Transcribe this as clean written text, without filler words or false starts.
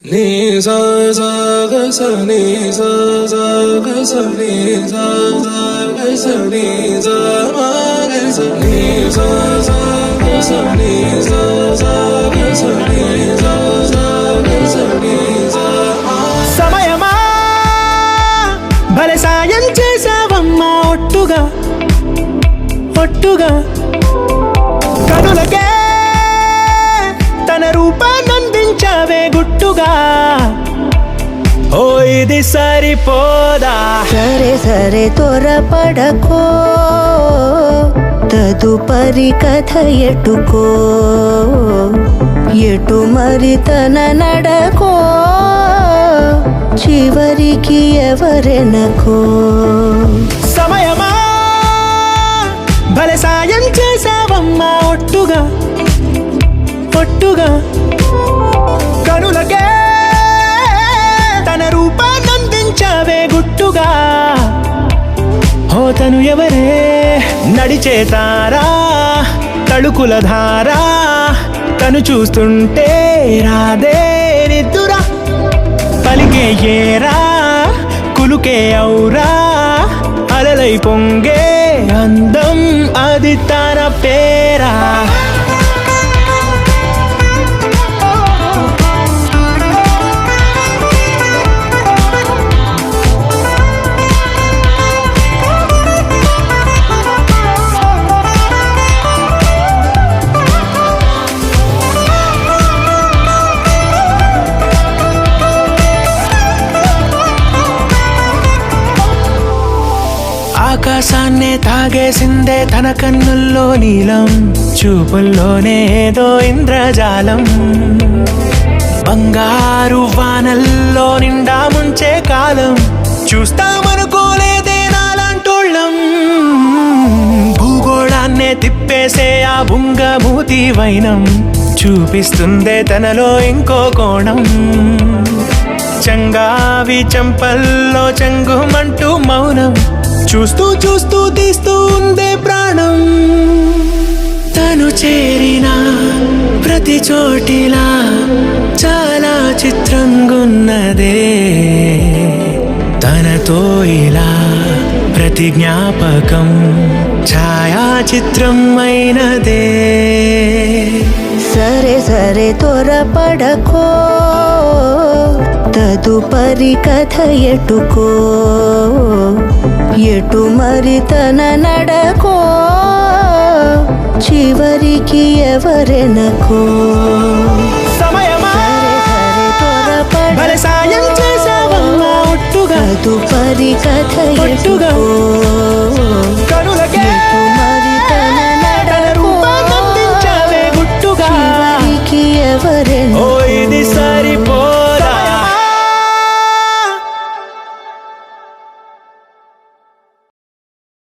నీ సా సా గ స నీ సా సా గ స నీ సా సా గ స నీ సా మా గ స నీ సా సా గ స నీ సా సా గ స నీ సా సా గ స నీ సా మా. సమయమా భలే సాయం చేసావమ్మా ఒట్టుగా ఒట్టుగా కనులకే తన రూపాన్నందించావే గుట్టుగా. ఓ ఇది సరిపోదా, సరే సరే త్వరపడకో, తదుపరి కథ ఎటుకో, ఎటు మరి తన నడకో, చివరికి ఎవరెనకో. సమయమా భలే సాయం చేసావమ్మా ఒట్టుగా ఒట్టుగా కనులకే తన రూపాన్నందించావే గుట్టుగా. ఓ తను ఎవరే నడిచే తారా తళుకుల ధారా, తను చూస్తుంటే రాదే నిద్దురా, పలికే ఏరా కులుకే ఔరా, అలలై పొంగే అందం అది తన పేరా. ఆకాశాన్నే తాగేసిందే తన కన్నుల్లో నీలం, చూపుల్లోనే ఏదో ఇంద్రజాలం, బంగారు వానల్లో నిండా ముంచే కాలం, చూస్తామనుకోలేదే నాలాంటోళ్ళం. భూగోళాన్నే తిప్పేసే ఆ బుంగమూతి వైనం, చూపిస్తుందే తనలో ఇంకో కోణం, చంగావి చంపల్లో చెంగుమంటూ మౌనం, చూస్తూ చూస్తూ తీస్తూ ఉందే ప్రాణం. తను చేరిన ప్రతి చోటిలా చాలా చిత్రంగున్నదే, తనతో ఇలా ప్రతి జ్ఞాపకం ఛాయాచిత్రం అయినదే. సరే సరే త్వరపడకో, తదుపరి కథ ఎటుకో, ఎటు మరి తన నడకో, చివరికి ఎవరెనకో. సమయమా సరే సరే భలే సాయం చేసావమ్మా ఒట్టుగా తదుపరి కథ ఒట్టుగా ఎటుకో, కనులకే